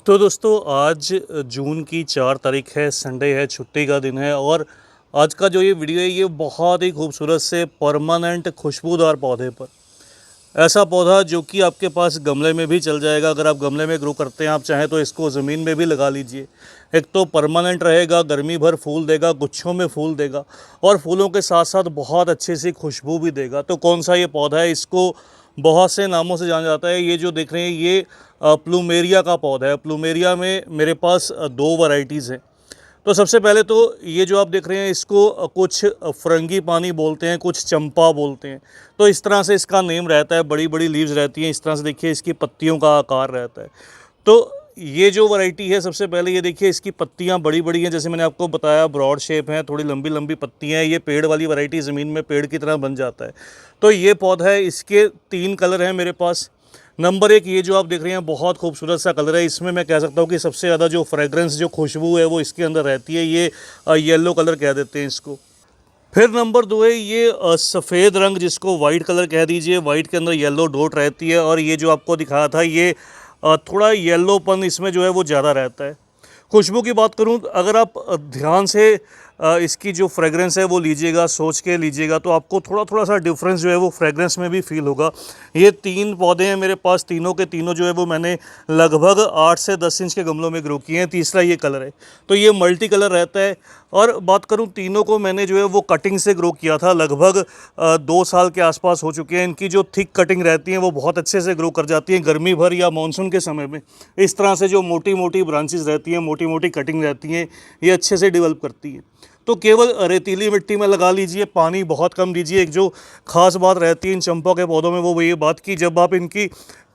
तो दोस्तों आज जून की 4 तारीख है, संडे है, छुट्टी का दिन है और आज का जो ये वीडियो है ये बहुत ही खूबसूरत से परमानेंट खुशबूदार पौधे पर। ऐसा पौधा जो कि आपके पास गमले में भी चल जाएगा। अगर आप गमले में ग्रो करते हैं, आप चाहें तो इसको ज़मीन में भी लगा लीजिए। एक तो परमानेंट रहेगा, गर्मी भर फूल देगा, गुच्छों में फूल देगा और फूलों के साथ साथ बहुत अच्छी सी खुशबू भी देगा। तो कौन सा ये पौधा है, इसको बहुत से नामों से जाना जाता है। ये जो देख रहे हैं ये प्लूमेरिया का पौधा है। प्लूमेरिया में मेरे पास दो वैरायटीज़ हैं। तो सबसे पहले तो ये जो आप देख रहे हैं इसको कुछ फरंगी पानी बोलते हैं, कुछ चंपा बोलते हैं। तो इस तरह से इसका नेम रहता है, बड़ी बड़ी लीव्स रहती हैं। इस तरह से देखिए इसकी पत्तियों का आकार रहता है। तो ये जो वैरायटी है, सबसे पहले ये देखिए इसकी पत्तियां बड़ी बड़ी हैं, जैसे मैंने आपको बताया ब्रॉड शेप हैं, थोड़ी लंबी लंबी पत्तियां हैं। ये पेड़ वाली वैरायटी ज़मीन में पेड़ की तरह बन जाता है। तो ये पौधा है, इसके 3 कलर हैं मेरे पास। नंबर 1 ये जो आप देख रहे हैं बहुत खूबसूरत सा कलर है। इसमें मैं कह सकता हूँ कि सबसे ज़्यादा जो फ्रेगरेंस, जो खुशबू है वो इसके अंदर रहती है। ये येलो कलर कह देते हैं इसको। फिर नंबर 2 है ये सफ़ेद रंग, जिसको वाइट कलर कह दीजिए। वाइट के अंदर येलो डॉट रहती है और ये जो आपको दिखाया था ये थोड़ा येलोपन इसमें जो है वो ज़्यादा रहता है। खुशबू की बात करूं, अगर आप ध्यान से इसकी जो फ्रेगरेंस है वो लीजिएगा, सोच के लीजिएगा, तो आपको थोड़ा थोड़ा सा डिफरेंस जो है वो फ्रेगरेंस में भी फील होगा। ये 3 पौधे हैं मेरे पास, तीनों के तीनों जो है वो मैंने लगभग 8 से 10 इंच के गमलों में ग्रो किए हैं। तीसरा ये कलर है, तो ये मल्टी कलर रहता है। और बात करूं, तीनों को मैंने जो है वो कटिंग से ग्रो किया था। लगभग 2 साल के आसपास हो चुके हैं। इनकी जो थिक कटिंग रहती है वो बहुत अच्छे से ग्रो कर जाती है गर्मी भर या मानसून के समय में। इस तरह से जो मोटी मोटी ब्रांचेस रहती हैं, मोटी मोटी कटिंग रहती हैं, ये अच्छे से डेवलप करती है। तो केवल रेतीली मिट्टी में लगा लीजिए, पानी बहुत कम दीजिए। एक जो खास बात रहती है इन चंपा के पौधों में वो ये बात कि जब आप इनकी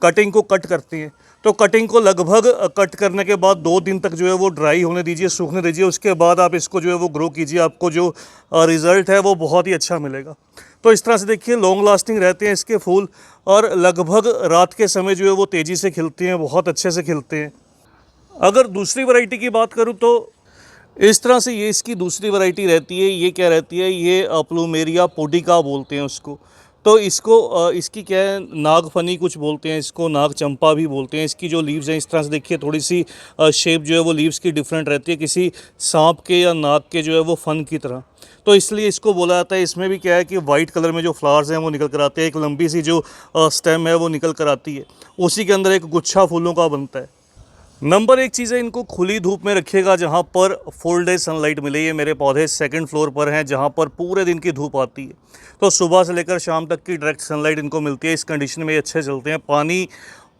कटिंग को कट करती हैं तो कटिंग को लगभग कट करने के बाद 2 दिन तक जो है वो ड्राई होने दीजिए, सूखने दीजिए। उसके बाद आप इसको जो है वो ग्रो कीजिए, आपको जो रिज़ल्ट है वो बहुत ही अच्छा मिलेगा। तो इस तरह से देखिए लॉन्ग लास्टिंग रहते हैं इसके फूल और लगभग रात के समय जो है वो तेज़ी से खिलते हैं, बहुत अच्छे से खिलते हैं। अगर दूसरी वैरायटी की बात करूँ तो इस तरह से ये इसकी दूसरी वैरायटी रहती है। ये क्या रहती है, ये प्लूमेरिया पोडिका बोलते हैं उसको। तो इसको इसकी क्या है, नागफनी कुछ बोलते हैं, इसको नाग चंपा भी बोलते हैं। इसकी जो लीव्स हैं इस तरह से देखिए, थोड़ी सी शेप जो है वो लीव्स की डिफरेंट रहती है, किसी सांप के या नाग के जो है वो फन की तरह। तो इसलिए इसको बोला जाता है। इसमें भी क्या है कि वाइट कलर में जो फ्लावर्स हैं वो निकल कर आते हैं। एक लंबी सी जो स्टेम है वो निकल कर आती है, उसी के अंदर एक गुच्छा फूलों का बनता है। नंबर 1 चीज़ है, इनको खुली धूप में रखिएगा जहाँ पर फुल डे सनलाइट मिले। ये मेरे पौधे 2nd फ्लोर पर हैं जहाँ पर पूरे दिन की धूप आती है। तो सुबह से लेकर शाम तक की डायरेक्ट सनलाइट इनको मिलती है। इस कंडीशन में ये अच्छे चलते हैं। पानी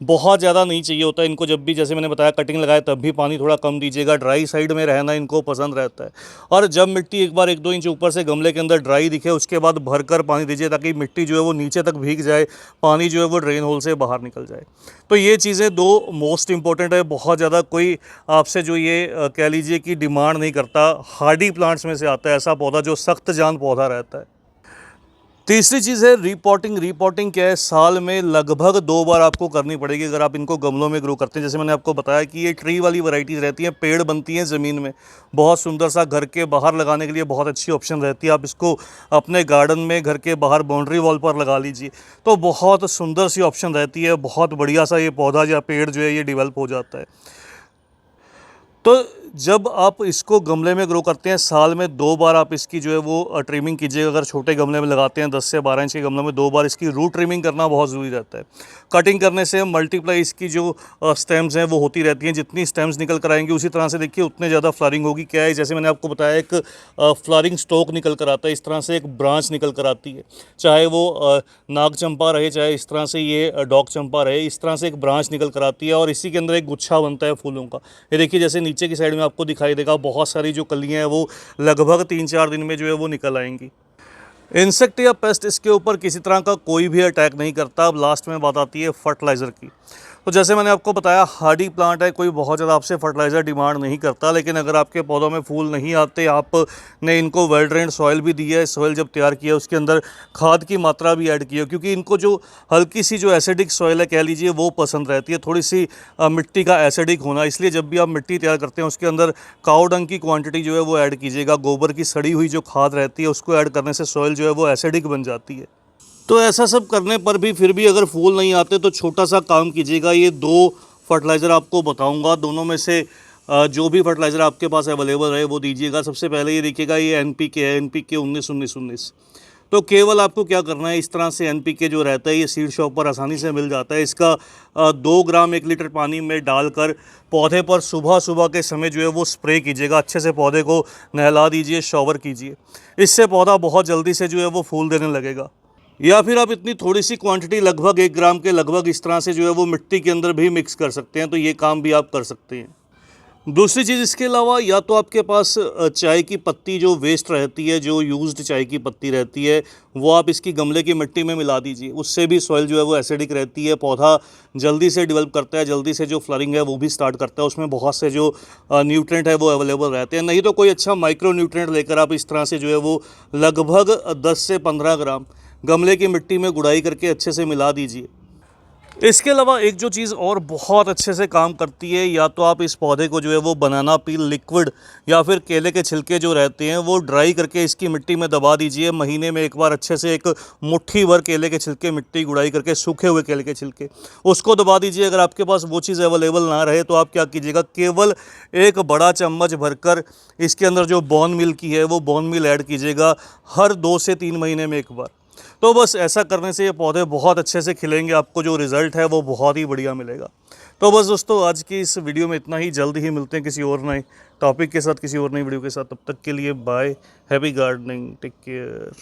बहुत ज़्यादा नहीं चाहिए होता इनको। जब भी, जैसे मैंने बताया, कटिंग लगाए तब भी पानी थोड़ा कम दीजिएगा। ड्राई साइड में रहना इनको पसंद रहता है। और जब मिट्टी एक बार 1-2 इंच ऊपर से गमले के अंदर ड्राई दिखे उसके बाद भरकर पानी दीजिए, ताकि मिट्टी जो है वो नीचे तक भीग जाए, पानी जो है वो ड्रेन होल से बाहर निकल जाए। तो ये चीज़ें 2 मोस्ट इंपॉर्टेंट है। बहुत ज़्यादा कोई आपसे जो ये कह लीजिए कि डिमांड नहीं करता। हार्डी प्लांट्स में से आता है ऐसा पौधा जो सख्त जान पौधा रहता है। तीसरी चीज़ है रिपोर्टिंग। रिपोर्टिंग क्या है, साल में लगभग 2 बार आपको करनी पड़ेगी अगर आप इनको गमलों में ग्रो करते हैं। जैसे मैंने आपको बताया कि ये ट्री वाली वैरायटीज़ रहती हैं, पेड़ बनती हैं ज़मीन में। बहुत सुंदर सा घर के बाहर लगाने के लिए बहुत अच्छी ऑप्शन रहती है। आप इसको अपने गार्डन में, घर के बाहर बाउंड्री वॉल पर लगा लीजिए, तो बहुत सुंदर सी ऑप्शन रहती है। बहुत बढ़िया सा ये पौधा या पेड़ जो है ये डेवलप हो जाता है। तो जब आप इसको गमले में ग्रो करते हैं, साल में 2 बार आप इसकी जो है वो ट्रिमिंग कीजिएगा। अगर छोटे गमले में लगाते हैं 10 से 12 इंच के गमले में, 2 बार इसकी रूट ट्रिमिंग करना बहुत ज़रूरी रहता है। कटिंग करने से मल्टीप्लाई इसकी जो स्टेम्स हैं वो होती रहती हैं। जितनी स्टेम्स निकल कर आएंगी उसी तरह से देखिए उतने ज़्यादा फ्लावरिंग होगी। क्या है, जैसे मैंने आपको बताया, एक फ्लावरिंग स्टॉक निकल कर आता है, इस तरह से एक ब्रांच निकल कर आती है। चाहे वो नाग चंपा रहे, चाहे इस तरह से ये डॉग चंपा रहे, इस तरह से एक ब्रांच निकल कर आती है और इसी के अंदर एक गुच्छा बनता है फूलों का। ये देखिए, जैसे नीचे की साइड में आपको दिखाई देगा, बहुत सारी जो कलियां हैं वो लगभग 3-4 दिन में जो है वो निकल आएंगी। इंसेक्ट या पेस्ट इसके ऊपर किसी तरह का कोई भी अटैक नहीं करता। अब लास्ट में बात आती है फर्टिलाइज़र की। तो जैसे मैंने आपको बताया, हार्डी प्लांट है, कोई बहुत ज़्यादा आपसे फर्टिलाइज़र डिमांड नहीं करता। लेकिन अगर आपके पौधों में फूल नहीं आते, आपने इनको वेल ड्रेन्ड सॉइल भी दी है, सॉइल जब तैयार किया उसके अंदर खाद की मात्रा भी ऐड की है, क्योंकि इनको जो हल्की सी जो एसिडिक सॉइल है कह लीजिए वो पसंद रहती है, थोड़ी सी मिट्टी का एसिडिक होना। इसलिए जब भी आप मिट्टी तैयार करते हैं उसके अंदर काऊ डंग की क्वांटिटी जो है वो ऐड कीजिएगा। गोबर की सड़ी हुई जो खाद रहती है उसको ऐड करने से सॉइल जो है वो एसिडिक बन जाती है। तो ऐसा सब करने पर भी फिर भी अगर फूल नहीं आते तो छोटा सा काम कीजिएगा, ये 2 फर्टिलाइज़र आपको बताऊंगा। दोनों में से जो भी फर्टिलाइज़र आपके पास अवेलेबल है वो दीजिएगा। सबसे पहले ये देखिएगा, ये एनपीके है, एनपीके 19-19-19। तो केवल आपको क्या करना है, इस तरह से एनपीके जो रहता है ये सीड शॉप पर आसानी से मिल जाता है। इसका 2 ग्राम 1 लीटर पानी में डालकर पौधे पर सुबह सुबह के समय जो है वो स्प्रे कीजिएगा। अच्छे से पौधे को नहला दीजिए, शॉवर कीजिए। इससे पौधा बहुत जल्दी से जो है वो फूल देने लगेगा। या फिर आप इतनी थोड़ी सी क्वांटिटी, लगभग 1 ग्राम के लगभग, इस तरह से जो है वो मिट्टी के अंदर भी मिक्स कर सकते हैं। तो ये काम भी आप कर सकते हैं। दूसरी चीज़ इसके अलावा, या तो आपके पास चाय की पत्ती जो वेस्ट रहती है, जो यूज्ड चाय की पत्ती रहती है, वो आप इसकी गमले की मिट्टी में मिला दीजिए। उससे भी सॉइल जो है वो एसिडिक रहती है, पौधा जल्दी से डेवलप करता है, जल्दी से जो फ्लरिंग है वो भी स्टार्ट करता है। उसमें बहुत से जो न्यूट्रिएंट है वो अवेलेबल रहते हैं। नहीं तो कोई अच्छा माइक्रो न्यूट्रिएंट लेकर आप इस तरह से जो है वो लगभग 10 से 15 ग्राम गमले की मिट्टी में गुड़ाई करके अच्छे से मिला दीजिए। इसके अलावा एक जो चीज़ और बहुत अच्छे से काम करती है, या तो आप इस पौधे को जो है वो बनाना पील लिक्विड या फिर केले के छिलके जो रहते हैं वो ड्राई करके इसकी मिट्टी में दबा दीजिए। महीने में एक बार अच्छे से एक मुट्ठी भर केले के छिलके, मिट्टी गुड़ाई करके, सूखे हुए केले के छिलके, उसको दबा दीजिए। अगर आपके पास वो चीज़ अवेलेबल ना रहे तो आप क्या कीजिएगा, केवल 1 बड़ा चम्मच भरकर इसके अंदर जो बोन मिल की है वो बोन मिल ऐड कीजिएगा हर 2 से 3 महीने में एक बार। तो बस ऐसा करने से ये पौधे बहुत अच्छे से खिलेंगे। आपको जो रिज़ल्ट है वो बहुत ही बढ़िया मिलेगा। तो बस दोस्तों, आज की इस वीडियो में इतना ही। जल्द ही मिलते हैं किसी और नए टॉपिक के साथ, किसी और नई वीडियो के साथ। तब तक के लिए bye, happy gardening, take care.